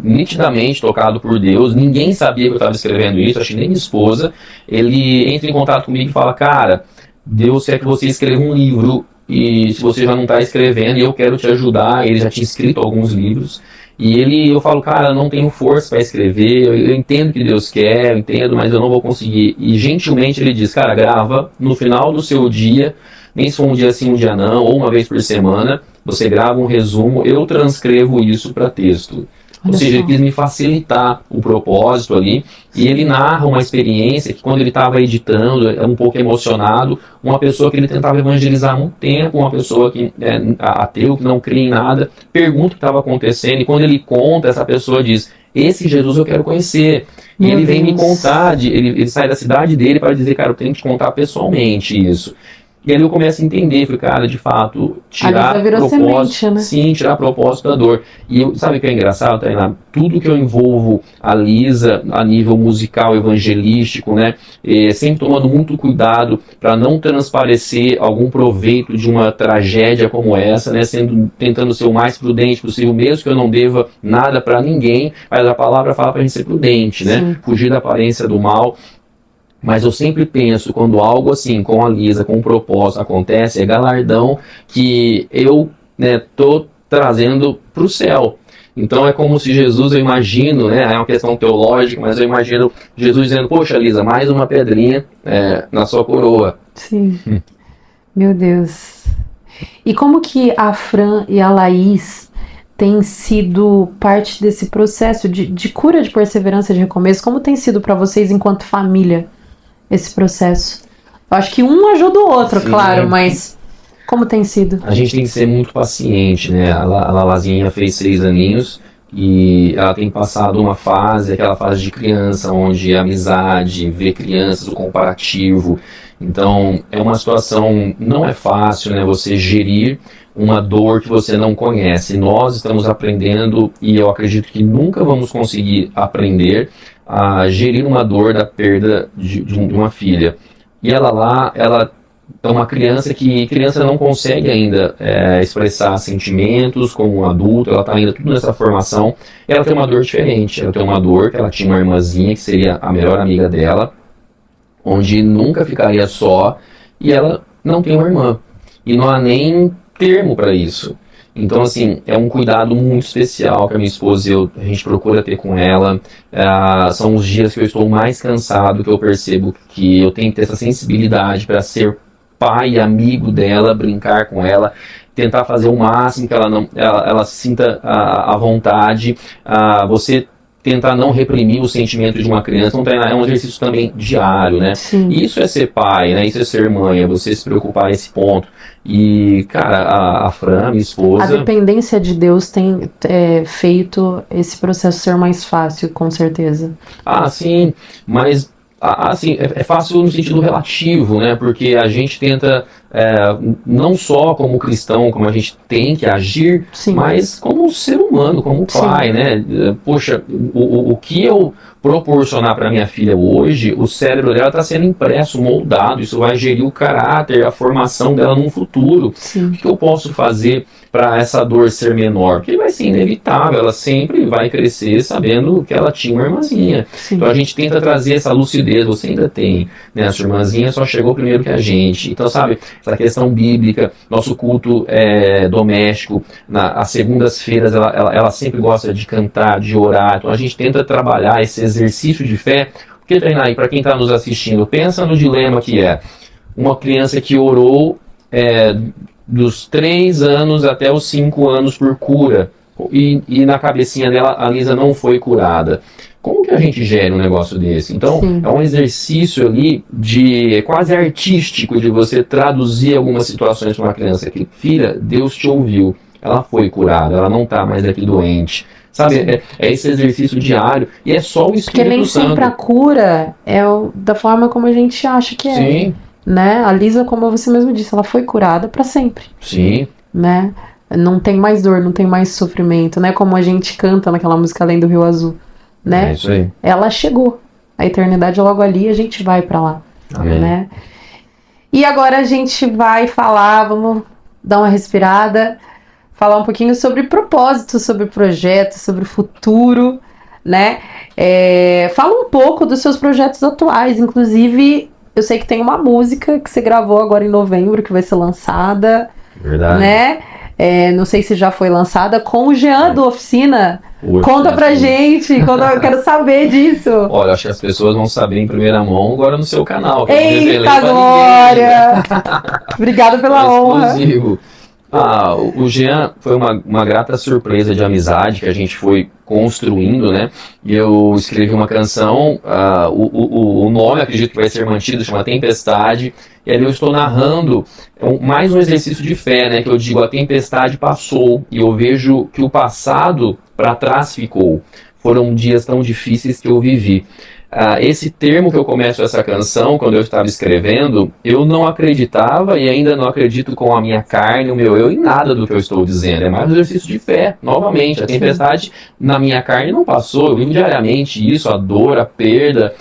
nitidamente tocado por Deus, ninguém sabia que eu estava escrevendo isso, acho que nem minha esposa. Ele entra em contato comigo e fala, cara, Deus quer que você escreva um livro, e se você já não está escrevendo, eu quero te ajudar. Ele já tinha escrito alguns livros. E eu falo, cara, eu não tenho força para escrever, eu entendo que Deus quer, eu entendo, mas eu não vou conseguir. E gentilmente ele diz, cara, grava no final do seu dia, nem se for um dia sim, um dia não, ou uma vez por semana, você grava um resumo, eu transcrevo isso para texto. Ou seja, ele quis me facilitar o propósito ali, e ele narra uma experiência que quando ele estava editando, um pouco emocionado, uma pessoa que ele tentava evangelizar há muito tempo, uma pessoa que é ateu, que não crê em nada, pergunta o que estava acontecendo, e quando ele conta, essa pessoa diz, esse Jesus eu quero conhecer. E ele vem me contar, ele sai da cidade dele para dizer, cara, eu tenho que te contar pessoalmente isso. E ali eu começo a entender, falei, cara, de fato, tirar propósito, semente, né? Sim, tirar propósito da dor. E sabe o que é engraçado, Tainá? Tudo que eu envolvo a Lisa a nível musical, evangelístico, né? Sempre tomando muito cuidado para não transparecer algum proveito de uma tragédia como essa, né? Tentando ser o mais prudente possível, mesmo que eu não deva nada para ninguém, mas a palavra fala para a gente ser prudente, né? Sim. Fugir da aparência do mal. Mas eu sempre penso, quando algo assim, com a Lisa, com um propósito acontece, é galardão que eu tô trazendo para o céu. Então é como se Jesus, eu imagino, né, é uma questão teológica, mas eu imagino Jesus dizendo, poxa Lisa, mais uma pedrinha na sua coroa. Sim. Meu Deus. E como que a Fran e a Laís têm sido parte desse processo de cura, de perseverança, de recomeço? Como tem sido para vocês enquanto família esse processo? Eu acho que um ajuda o outro, sim, claro, mas como tem sido? A gente tem que ser muito paciente, né? A Lalazinha fez 6 aninhos e ela tem passado uma fase, aquela fase de criança, onde a amizade, ver crianças, o comparativo. Então, é uma situação, não é fácil, né? Você gerir uma dor que você não conhece. Nós estamos aprendendo, e eu acredito que nunca vamos conseguir aprender a gerir uma dor da perda de uma filha. E ela é uma criança que criança não consegue ainda expressar sentimentos como um adulto, ela está ainda tudo nessa formação, e ela tem uma dor diferente, ela tem uma dor que ela tinha uma irmãzinha que seria a melhor amiga dela, onde nunca ficaria só, e ela não tem uma irmã, e não há nem termo para isso. Então, assim, é um cuidado muito especial que a minha esposa e a gente procura ter com ela. São os dias que eu estou mais cansado, que eu percebo que eu tenho que ter essa sensibilidade para ser pai e amigo dela, brincar com ela, tentar fazer o máximo que ela sinta a vontade, você tentar não reprimir o sentimento de uma criança. Então, é um exercício também diário, né? Sim. E isso é ser pai, né? Isso é ser mãe, é você se preocupar a esse ponto. E, cara, a Fran, minha esposa... A dependência de Deus tem feito esse processo ser mais fácil, com certeza. Sim, mas... assim, é fácil no sentido relativo, né? Porque a gente tenta, não só como cristão, como a gente tem que agir, Sim. mas como ser humano, como pai, Sim. né? Poxa, o que eu proporcionar para minha filha hoje, o cérebro dela está sendo impresso, moldado, isso vai gerir o caráter, a formação dela no futuro. Sim. O que eu posso fazer para essa dor ser menor? Porque vai ser inevitável, ela sempre vai crescer sabendo que ela tinha uma irmãzinha. Sim. Então a gente tenta trazer essa lucidez, você ainda tem, né? A sua irmãzinha só chegou primeiro que a gente. Então, sabe, essa questão bíblica, nosso culto doméstico, às segundas-feiras ela sempre gosta de cantar, de orar. Então a gente tenta trabalhar esse exercício de fé. Porque, treinar aí, para quem está nos assistindo, pensa no dilema que é uma criança que orou dos 3 anos até os 5 anos por cura, e na cabecinha dela a Lisa não foi curada. Como que a gente gera um negócio desse? Então, Sim. é um exercício ali quase artístico de você traduzir algumas situações para uma criança que, filha, Deus te ouviu, ela foi curada, ela não está mais aqui doente. Sabe, é esse exercício diário, e é só o Espírito Santo. Porque nem sempre a cura é da forma como a gente acha que é. Sim. Né? A Lisa, como você mesmo disse, ela foi curada para sempre. Sim. Né? Não tem mais dor, não tem mais sofrimento, né? Como a gente canta naquela música Além do Rio Azul, né? É isso aí. Ela chegou. A eternidade logo ali, a gente vai para lá. Amém. Né? E agora a gente vai falar, vamos dar uma respirada, falar um pouquinho sobre propósito, sobre projeto, sobre futuro, né? Fala um pouco dos seus projetos atuais, inclusive eu sei que tem uma música que você gravou agora em novembro, que vai ser lançada. Verdade. Né? Não sei se já foi lançada, com o Jean do Oficina. Conta pra gente, eu quero saber disso. Olha, acho que as pessoas vão saber em primeira mão agora no seu canal. Que Eita glória! Obrigada pela honra. Exclusivo. O Jean foi uma grata surpresa de amizade que a gente foi construindo, né? E eu escrevi uma canção, o nome acredito que vai ser mantido, chama Tempestade, e ali eu estou narrando mais um exercício de fé, né? Que eu digo, a tempestade passou, e eu vejo que o passado para trás ficou. Foram dias tão difíceis que eu vivi. Esse termo que eu começo essa canção, quando eu estava escrevendo, eu não acreditava e ainda não acredito com a minha carne, o meu eu, em nada do que eu estou dizendo. É mais um exercício de fé, novamente. A tempestade na minha carne não passou, eu vivo diariamente isso, a dor, a perda,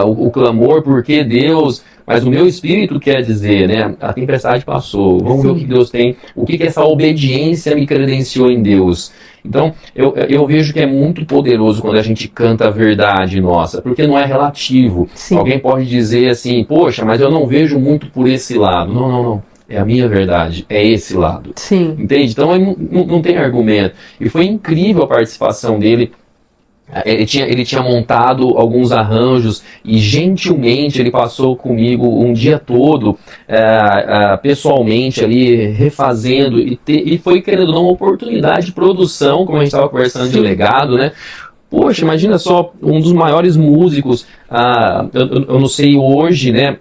o clamor, por que Deus... Mas o meu espírito quer dizer, né? A tempestade passou. Vamos ver o que Deus tem. O que essa obediência me credenciou em Deus. Então, eu vejo que é muito poderoso quando a gente canta a verdade nossa, porque não é relativo. Sim. Alguém pode dizer assim, poxa, mas eu não vejo muito por esse lado. Não. É a minha verdade, é esse lado. Sim. Entende? Então, não tem argumento. E foi incrível a participação dele. Ele tinha montado alguns arranjos e gentilmente ele passou comigo um dia todo, pessoalmente ali, refazendo, e foi, querendo dar uma oportunidade de produção, como a gente estava conversando, de legado, né? Poxa, imagina só, um dos maiores músicos, eu não sei hoje, né,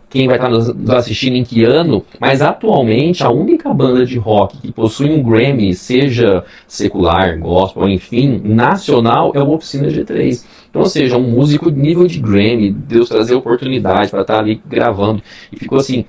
quem vai estar nos assistindo em que ano, mas atualmente a única banda de rock que possui um Grammy, seja secular, gospel, enfim, nacional, é o Oficina G3. Então, ou seja, um músico de nível de Grammy, Deus trazer oportunidade para estar ali gravando, e ficou assim,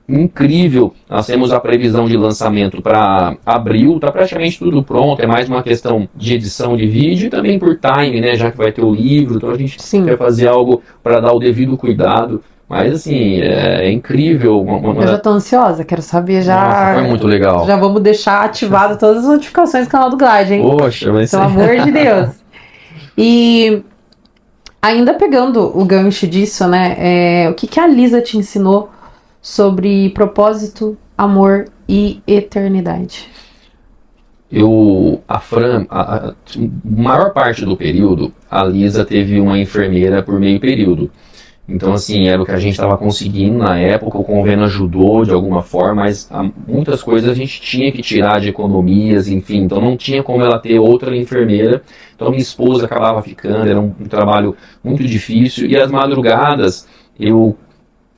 incrível. Nós temos a previsão de lançamento para abril, está praticamente tudo pronto, é mais uma questão de edição de vídeo e também por time, né, já que vai ter o livro, então a gente quer fazer algo para dar o devido cuidado. Mas assim, é incrível. Eu já tô ansiosa, quero saber já. Nossa, foi muito legal. Já vamos deixar ativado todas as notificações do canal do Glide, hein? Poxa, vai ser. Pelo amor de Deus. E ainda pegando o gancho disso, né? O que a Lisa te ensinou sobre propósito, amor e eternidade? A Fran, a maior parte do período, a Lisa teve uma enfermeira por meio período. Então, assim, era o que a gente estava conseguindo na época, o convênio ajudou de alguma forma, mas muitas coisas a gente tinha que tirar de economias, enfim, então não tinha como ela ter outra enfermeira, então minha esposa acabava ficando, era um trabalho muito difícil, e as madrugadas, eu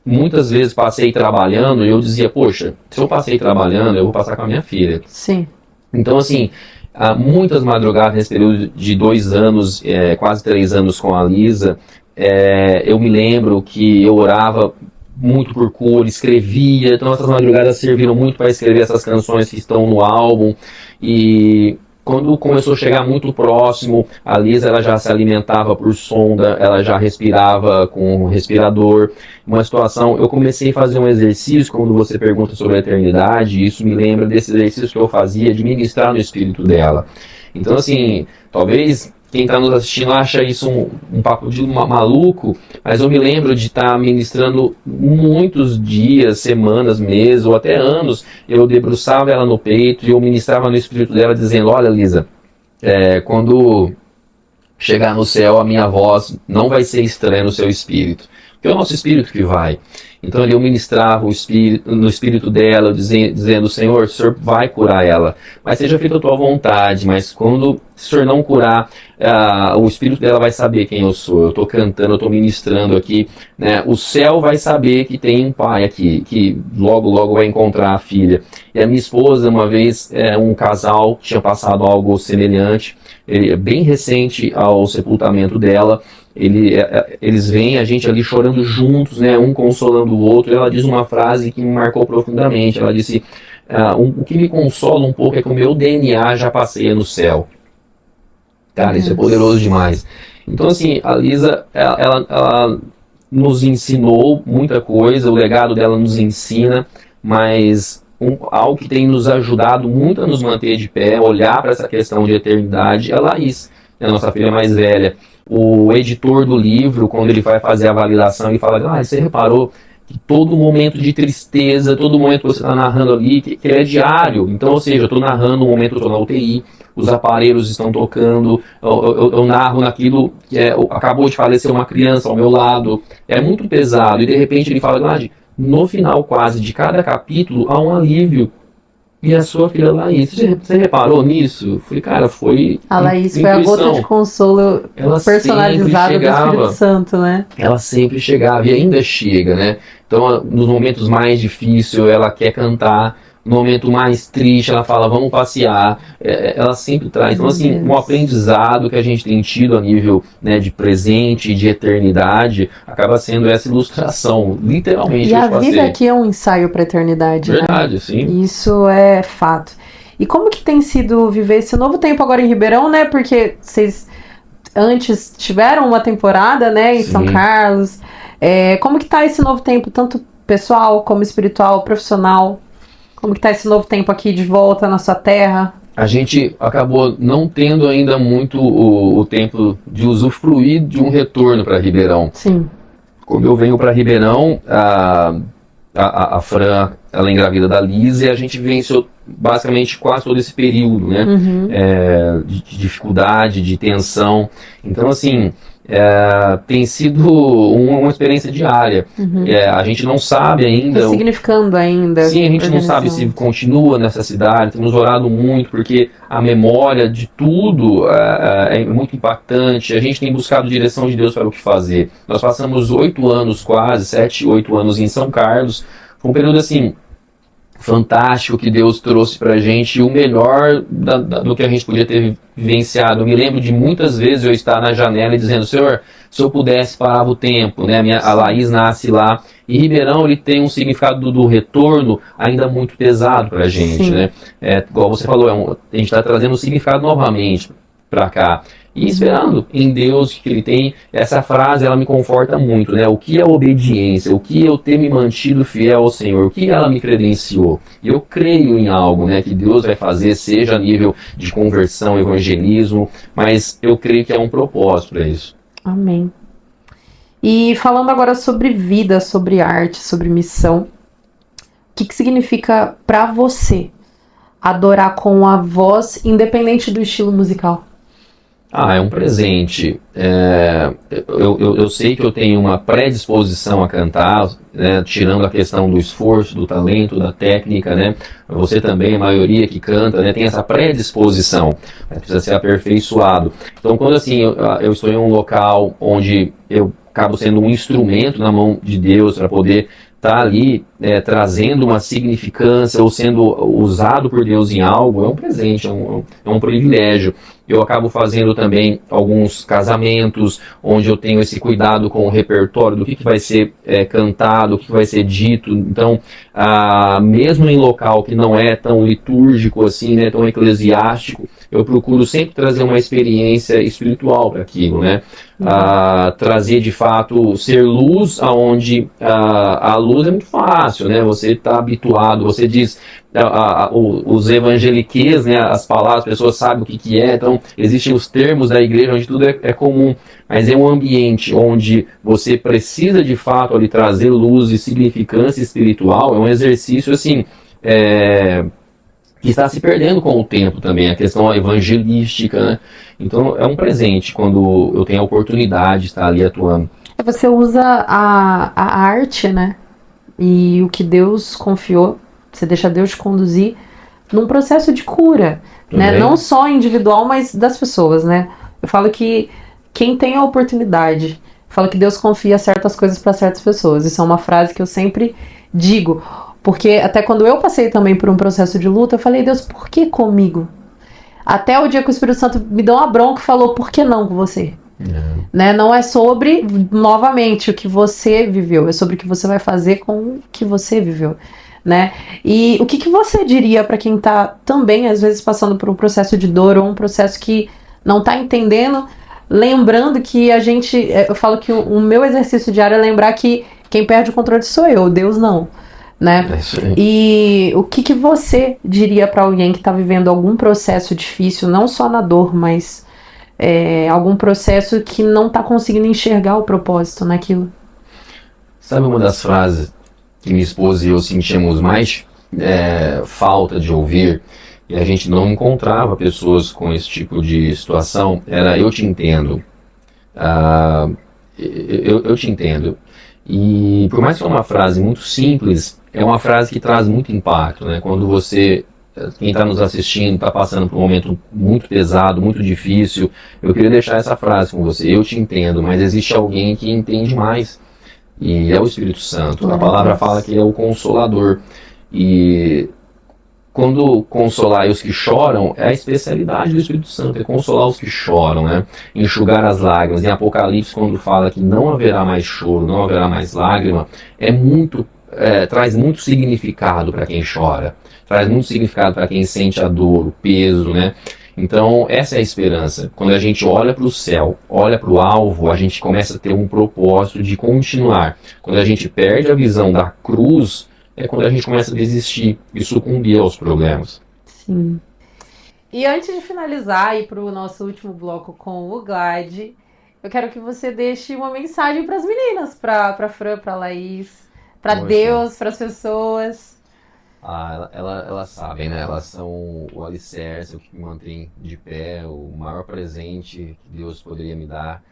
muitas vezes passei trabalhando, e eu dizia, poxa, se eu passei trabalhando, eu vou passar com a minha filha. Sim. Então, assim, há muitas madrugadas nesse período de 2 anos, quase 3 anos com a Lisa, eu me lembro que eu orava muito por cor, escrevia, então essas madrugadas serviram muito para escrever essas canções que estão no álbum, e quando começou a chegar muito próximo, a Lisa ela já se alimentava por sonda, ela já respirava com o respirador. Uma situação, eu comecei a fazer um exercício, quando você pergunta sobre a eternidade, e isso me lembra desse exercício que eu fazia de ministrar no espírito dela. Então, assim, talvez quem está nos assistindo acha isso um papo de maluco, mas eu me lembro de estar ministrando muitos dias, semanas, meses ou até anos. Eu debruçava ela no peito e eu ministrava no espírito dela dizendo, olha, Lisa, quando chegar no céu a minha voz não vai ser estranha no seu espírito, porque é o nosso espírito que vai. Então eu ministrava no espírito dela, dizendo, Senhor, o Senhor vai curar ela, mas seja feita a tua vontade, mas quando o Senhor não curar, o espírito dela vai saber quem eu sou, eu estou cantando, eu estou ministrando aqui, né? O céu vai saber que tem um pai aqui, que logo, logo vai encontrar a filha. E a minha esposa, uma vez, um casal tinha passado algo semelhante, bem recente ao sepultamento dela, eles veem a gente ali chorando juntos, né, um consolando o outro, e ela diz uma frase que me marcou profundamente. Ela disse, o que me consola um pouco é que o meu DNA já passeia no céu. Cara, isso é poderoso demais. Então, assim, a Lisa, ela nos ensinou muita coisa, o legado dela nos ensina, mas algo que tem nos ajudado muito a nos manter de pé, olhar para essa questão de eternidade, é a Laís, a nossa filha mais velha. O editor do livro, quando ele vai fazer a validação, ele fala, você reparou que todo momento de tristeza, todo momento que você está narrando ali, que é diário. Então, ou seja, eu estou narrando o momento que eu estou na UTI, os aparelhos estão tocando, eu narro naquilo que acabou de falecer uma criança ao meu lado, é muito pesado. E de repente ele fala, no final quase de cada capítulo há um alívio. E a sua filha Laís, você reparou nisso? Eu falei, cara, foi a Laís foi a gota de consolo personalizada do Espírito Santo, né? Ela sempre chegava e ainda chega, né? Então, nos momentos mais difíceis, ela quer cantar. No momento mais triste, ela fala, vamos passear. Ela sempre traz. Então, assim, um aprendizado que a gente tem tido a nível, né, de presente, de eternidade, acaba sendo essa ilustração, literalmente. E a vida aqui é um ensaio para a eternidade, verdade, né? Sim. Isso é fato. E como que tem sido viver esse novo tempo agora em Ribeirão, né? Porque vocês antes tiveram uma temporada, né, em São Carlos. Como que tá esse novo tempo, tanto pessoal como espiritual, profissional? Como que tá esse novo tempo aqui de volta na sua terra? A gente acabou não tendo ainda muito o tempo de usufruir de um retorno para Ribeirão. Sim. Quando eu venho para Ribeirão, a Fran, ela engravida da Lisa, e a gente vivenciou basicamente quase todo esse período, né? De dificuldade, de tensão. Então, assim, tem sido uma experiência diária. A gente não sabe ainda. Significando ainda. Sim, a gente não sabe se continua nessa cidade. Temos orado muito, porque a memória de tudo é muito impactante. A gente tem buscado direção de Deus para o que fazer. Nós passamos 8 anos, quase 7, 8 anos em São Carlos. Foi um período assim fantástico que Deus trouxe pra gente, e o melhor do que a gente podia ter vivenciado. Eu me lembro de muitas vezes eu estar na janela e dizendo, Senhor, se eu pudesse parava o tempo, né? A Laís nasce lá, e Ribeirão ele tem um significado do retorno ainda muito pesado pra gente. Sim. Né? Igual você falou, a gente está trazendo o significado novamente pra cá. E esperando em Deus que Ele tem. Essa frase, ela me conforta muito, né? O que é obediência? O que eu ter me mantido fiel ao Senhor? O que ela me credenciou? E eu creio em algo, né? Que Deus vai fazer, seja a nível de conversão, evangelismo, mas eu creio que é um propósito para isso. Amém. E falando agora sobre vida, sobre arte, sobre missão, o que significa para você adorar com a voz, independente do estilo musical? É um presente. Eu sei que eu tenho uma predisposição a cantar, né, tirando a questão do esforço, do talento, da técnica, né? Você também, a maioria que canta, né, tem essa predisposição, mas precisa ser aperfeiçoado. Então, quando assim eu estou em um local onde eu acabo sendo um instrumento na mão de Deus para poder estar ali trazendo uma significância ou sendo usado por Deus em algo, é um presente, é um privilégio. Eu acabo fazendo também alguns casamentos, onde eu tenho esse cuidado com o repertório do que vai ser cantado, o que vai ser dito. Então, mesmo em local que não é tão litúrgico assim, né, tão eclesiástico, eu procuro sempre trazer uma experiência espiritual para aquilo, né? Trazer de fato, ser luz aonde a luz é muito fácil, né? Você está habituado, você diz os evangeliques, né? As palavras, as pessoas sabem o que é, então existem os termos da igreja onde tudo é comum, mas é um ambiente onde você precisa de fato ali trazer luz e significância espiritual, é um exercício assim. Que está se perdendo com o tempo também, a questão evangelística, né? Então é um presente quando eu tenho a oportunidade de estar ali atuando. Você usa a arte, né? E o que Deus confiou, você deixa Deus te conduzir num processo de cura, né? Não só individual, mas das pessoas, né? Eu falo que quem tem a oportunidade, falo que Deus confia certas coisas para certas pessoas. Isso é uma frase que eu sempre digo. Porque até quando eu passei também por um processo de luta, eu falei, Deus, por que comigo? Até o dia que o Espírito Santo me deu uma bronca e falou, por que não com você? Né? Não é sobre, novamente, o que você viveu, é sobre o que você vai fazer com o que você viveu. Né? E o que você diria para quem está também, às vezes, passando por um processo de dor ou um processo que não está entendendo, lembrando que a gente, eu falo que o meu exercício diário é lembrar que quem perde o controle sou eu, Deus não. Né? E o que você diria para alguém que está vivendo algum processo difícil, não só na dor, mas algum processo que não está conseguindo enxergar o propósito naquilo? Sabe uma das frases que minha esposa e eu sentíamos mais falta de ouvir, e a gente não encontrava pessoas com esse tipo de situação, era eu te entendo. Eu te entendo. E por mais que é uma frase muito simples, é uma frase que traz muito impacto, né? Quando você, quem está nos assistindo, está passando por um momento muito pesado, muito difícil, eu queria deixar essa frase com você. Eu te entendo, mas existe alguém que entende mais. E é o Espírito Santo. A palavra fala que ele é o Consolador. E quando consolar os que choram, é a especialidade do Espírito Santo, é consolar os que choram, né? Enxugar as lágrimas. Em Apocalipse, quando fala que não haverá mais choro, não haverá mais lágrima, traz muito significado para quem chora, traz muito significado para quem sente a dor, o peso, né? Então, essa é a esperança. Quando a gente olha para o céu, olha para o alvo, a gente começa a ter um propósito de continuar. Quando a gente perde a visão da cruz, é quando a gente começa a desistir e sucumbir aos problemas. Sim. E antes de finalizar e para o nosso último bloco com o Glide, eu quero que você deixe uma mensagem para as meninas, para a Fran, para a Laís, para Deus, para as pessoas. Elas sabem, né? Elas são o alicerce, o que me mantém de pé, o maior presente que Deus poderia me dar.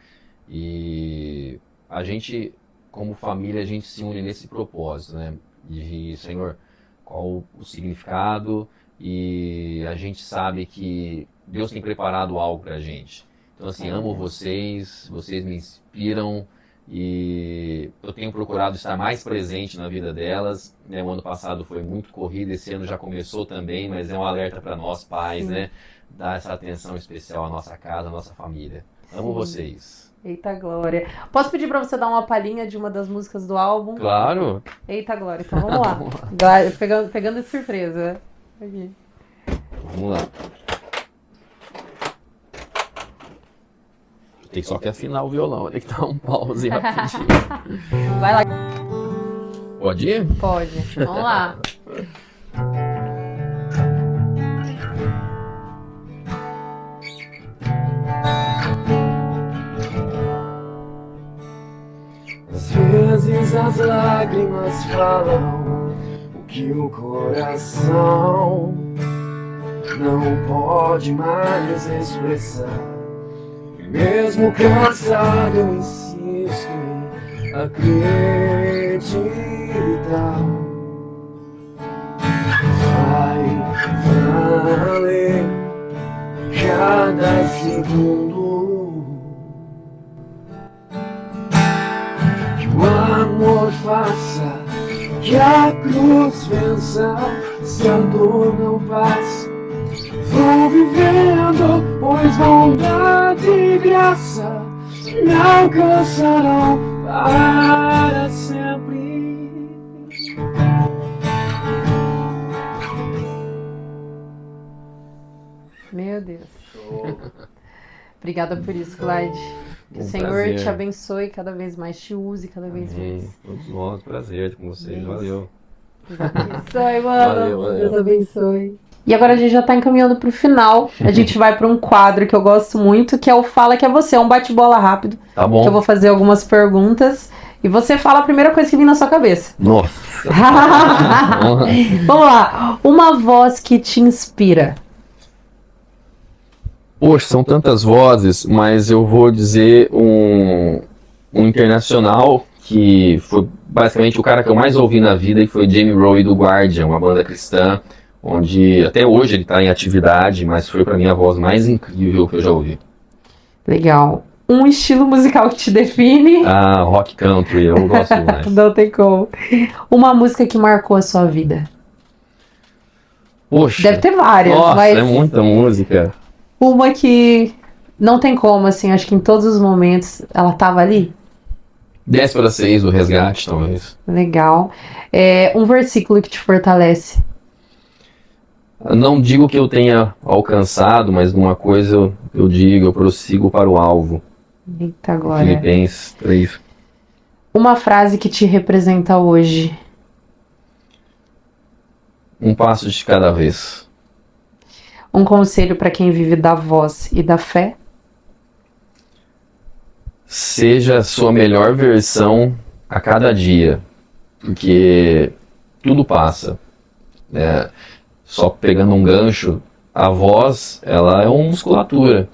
E a gente, como família, a gente se une nesse propósito, né? De, Senhor, qual o significado, e a gente sabe que Deus tem preparado algo pra gente. Então, assim, amo vocês me inspiram, e eu tenho procurado estar mais presente na vida delas, né? O ano passado foi muito corrido, esse ano já começou também, mas é um alerta para nós pais, né? Dar essa atenção especial à nossa casa, à nossa família. Amo vocês. Eita glória. Posso pedir para você dar uma palhinha de uma das músicas do álbum? Claro. Eita glória, então vamos lá. Pegando de surpresa. Aqui. Vamos lá. Tem só que afinar o violão, tem que dar um pause rapidinho. Vai lá. Pode ir? Pode. Vamos lá. Às vezes as lágrimas falam o que o coração não pode mais expressar. Mesmo cansado, eu insisto em acreditar. Vai valer cada segundo. Que o amor faça, que a cruz vença, se a dor não passa. Vou vivendo, pois bondade e graça me alcançarão para sempre. Meu Deus. Obrigada por isso, Glad. Que o Senhor prazer. te abençoe, cada vez mais te use, cada vez mais. Todos nós, prazer com vocês, valeu. Deus abençoe, mano. Valeu. Deus abençoe. E agora a gente já tá encaminhando pro final. A gente vai para um quadro que eu gosto muito, que é o Fala Que É Você. É um bate-bola rápido. Tá bom. Que eu vou fazer algumas perguntas. E você fala a primeira coisa que vir na sua cabeça. Nossa. Vamos lá. Uma voz que te inspira. Poxa, são tantas vozes, mas eu vou dizer um internacional que foi basicamente o cara que eu mais ouvi na vida, que foi Jamie Rowe do Guardian, uma banda cristã, onde até hoje ele está em atividade, mas foi para mim a voz mais incrível que eu já ouvi. Legal. Um estilo musical que te define. Ah, rock country, eu gosto mais. Não tem como. Uma música que marcou a sua vida. Poxa, Deve ter várias, nossa, mas é muita música. uma que não tem como, assim, acho que em todos os momentos ela tava ali. 10/6 do Resgate, talvez. Legal. Um versículo que te fortalece. Não digo que eu tenha alcançado, mas uma coisa eu digo, eu prossigo para o alvo. Eita, agora. Filipenses 3. Uma frase que te representa hoje. Um passo de cada vez. Um conselho para quem vive da voz e da fé. Seja a sua melhor versão a cada dia, porque tudo passa. Só pegando um gancho, a voz, ela é uma musculatura.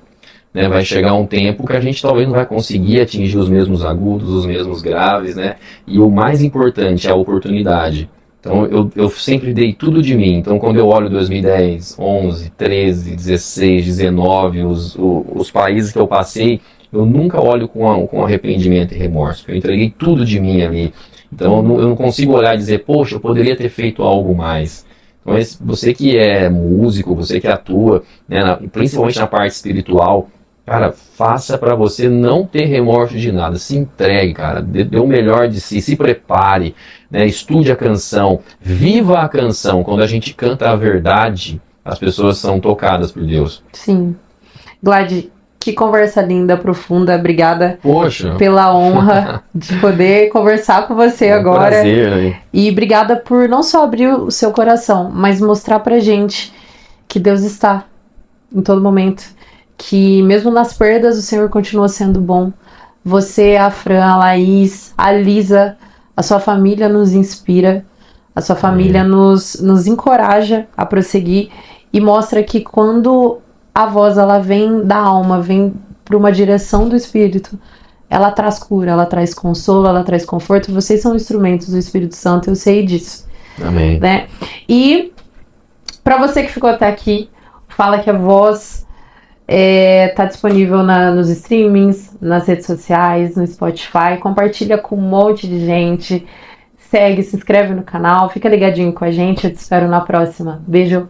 Né? Vai chegar um tempo que a gente talvez não vai conseguir atingir os mesmos agudos, os mesmos graves, né? E o mais importante é a oportunidade. Então eu sempre dei tudo de mim. Então quando eu olho 2010, 11, 13, 16, 19, os países que eu passei, eu nunca olho com arrependimento e remorso. Eu entreguei tudo de mim ali. Então eu não consigo olhar e dizer, poxa, eu poderia ter feito algo mais. Então você que é músico, você que atua, né, principalmente na parte espiritual, cara, faça para você não ter remorso de nada. Se entregue, cara. Dê o melhor de si. Se prepare. Né, estude a canção. Viva a canção. Quando a gente canta a verdade, as pessoas são tocadas por Deus. Sim. Glad, que conversa linda, profunda. Obrigada. Poxa. Pela honra de poder conversar com você agora. Prazer, né? E obrigada por não só abrir o seu coração, mas mostrar pra gente que Deus está em todo momento. Que mesmo nas perdas o Senhor continua sendo bom. Você, a Fran, a Laís, a Lisa, a sua família nos inspira. A sua família nos encoraja a prosseguir. E mostra que quando a voz ela vem da alma, vem para uma direção do Espírito, ela traz cura, ela traz consolo, ela traz conforto. Vocês são instrumentos do Espírito Santo, eu sei disso. Amém. Né? E para você que ficou até aqui, Fala Que A Voz tá disponível nos streamings, nas redes sociais, no Spotify. Compartilha com um monte de gente. Segue, se inscreve no canal. Fica ligadinho com a gente. Eu te espero na próxima. Beijo.